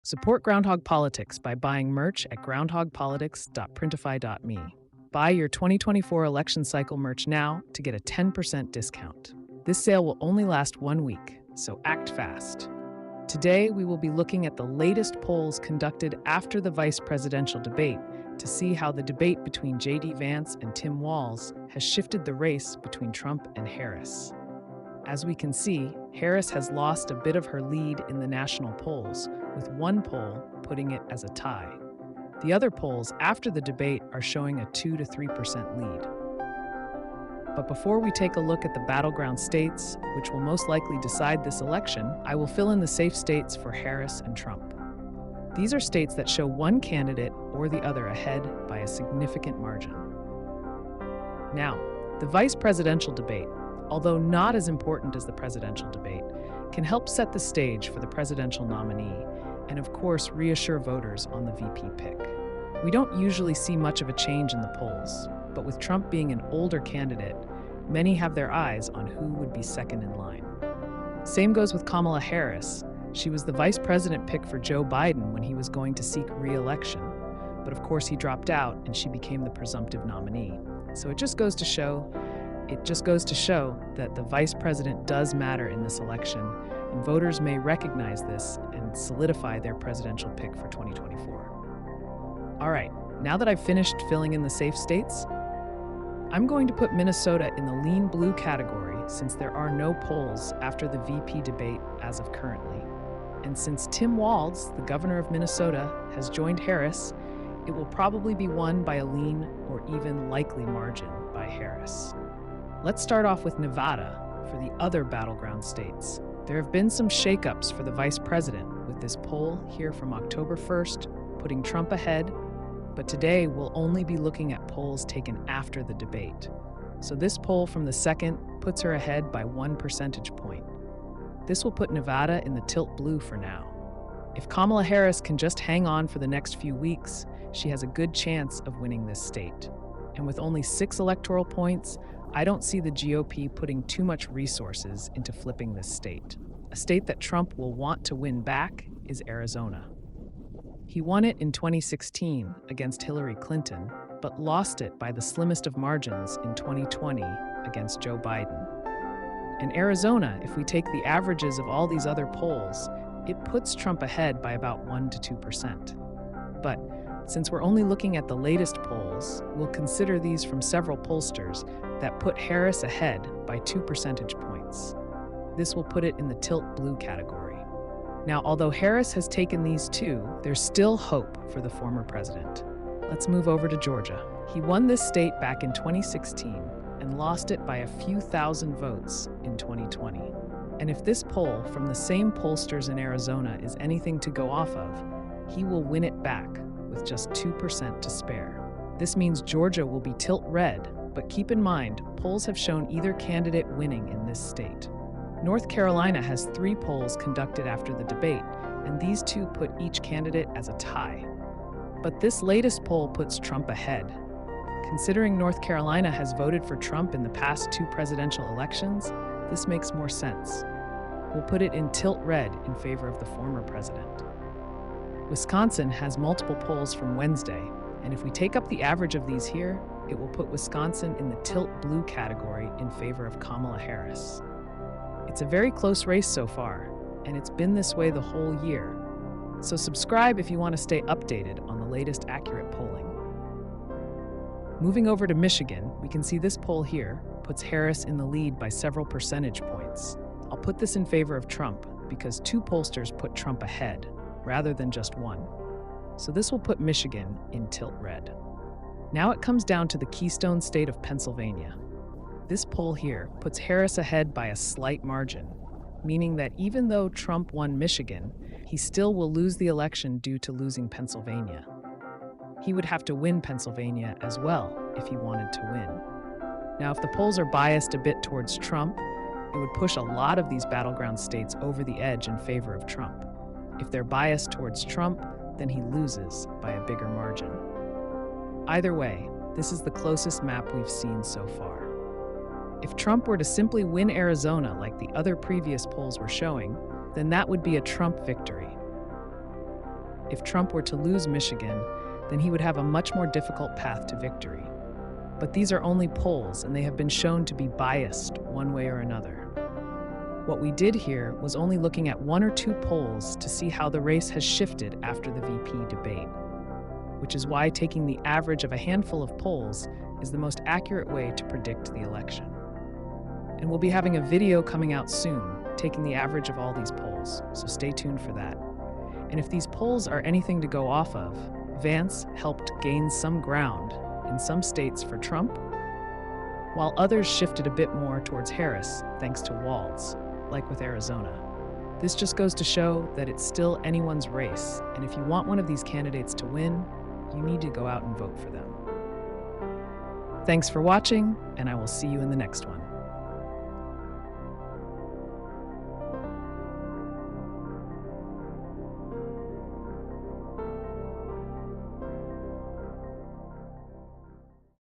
Support Groundhog Politics by buying merch at groundhogpolitics.printify.me. Buy your 2024 election cycle merch now to get a 10% discount. This sale will only last 1 week, so act fast. Today, we will be looking at the latest polls conducted after the vice presidential debate to see how the debate between J.D. Vance and Tim Walz has shifted the race between Trump and Harris. As we can see, Harris has lost a bit of her lead in the national polls, with one poll putting it as a tie. The other polls after the debate are showing a 2 to 3% lead. But before we take a look at the Battleground States, which will most likely decide this election, I will fill in the safe states for Harris and Trump. These are states that show one candidate or the other ahead by a significant margin. Now, the vice presidential debate, although not as important as the presidential debate, can help set the stage for the presidential nominee and, of course, reassure voters on the VP pick. We don't usually see much of a change in the polls, but with Trump being an older candidate, many have their eyes on who would be second in line. Same goes with Kamala Harris. She was the vice president pick for Joe Biden when he was going to seek re-election, but of course he dropped out and she became the presumptive nominee. So it just goes to show that the vice president does matter in this election, and voters may recognize this and solidify their presidential pick for 2024. All right, now that I've finished filling in the safe states, I'm going to put Minnesota in the lean blue category since there are no polls after the VP debate as of currently. And since Tim Walz, the governor of Minnesota, has joined Harris, it will probably be won by a lean or even likely margin by Harris. Let's start off with Nevada for the other battleground states. There have been some shakeups for the vice president, with this poll here from October 1st putting Trump ahead, but today we'll only be looking at polls taken after the debate. So this poll from the 2nd puts her ahead by 1 percentage point. This will put Nevada in the tilt blue for now. If Kamala Harris can just hang on for the next few weeks, she has a good chance of winning this state. And with only 6 electoral points, I don't see the GOP putting too much resources into flipping this state. A state that Trump will want to win back is Arizona. He won it in 2016 against Hillary Clinton, but lost it by the slimmest of margins in 2020 against Joe Biden. In Arizona, if we take the averages of all these other polls, it puts Trump ahead by about 1 to 2%. But since we're only looking at the latest polls, we'll consider these from several pollsters that put Harris ahead by 2 percentage points. This will put it in the tilt blue category. Now, although Harris has taken these two, there's still hope for the former president. Let's move over to Georgia. He won this state back in 2016 and lost it by a few thousand votes in 2020. And if this poll from the same pollsters in Arizona is anything to go off of, he will win it back with just 2% to spare. This means Georgia will be tilt red, but keep in mind, polls have shown either candidate winning in this state. North Carolina has 3 polls conducted after the debate, and these 2 put each candidate as a tie. But this latest poll puts Trump ahead. Considering North Carolina has voted for Trump in the past 2 presidential elections, this makes more sense. We'll put it in tilt red in favor of the former president. Wisconsin has multiple polls from Wednesday, and if we take up the average of these here, it will put Wisconsin in the tilt blue category in favor of Kamala Harris. It's a very close race so far, and it's been this way the whole year. So subscribe if you want to stay updated on the latest accurate polling. Moving over to Michigan, we can see this poll here puts Harris in the lead by several percentage points. I'll put this in favor of Trump because 2 pollsters put Trump ahead, rather than just 1. So this will put Michigan in tilt red. Now it comes down to the keystone state of Pennsylvania. This poll here puts Harris ahead by a slight margin, meaning that even though Trump won Michigan, he still will lose the election due to losing Pennsylvania. He would have to win Pennsylvania as well if he wanted to win. Now, if the polls are biased a bit towards Trump, it would push a lot of these battleground states over the edge in favor of Trump. If they're biased towards Trump, then he loses by a bigger margin. Either way, this is the closest map we've seen so far. If Trump were to simply win Arizona like the other previous polls were showing, then that would be a Trump victory. if Trump were to lose Michigan, then he would have a much more difficult path to victory. But these are only polls, and they have been shown to be biased one way or another. What we did here was only looking at 1 or 2 polls to see how the race has shifted after the VP debate, which is why taking the average of a handful of polls is the most accurate way to predict the election. And we'll be having a video coming out soon, taking the average of all these polls, so stay tuned for that. And if these polls are anything to go off of, Vance helped gain some ground in some states for Trump, while others shifted a bit more towards Harris thanks to Walz, like with Arizona. This just goes to show that it's still anyone's race, and if you want one of these candidates to win, you need to go out and vote for them. Thanks for watching, and I will see you in the next one.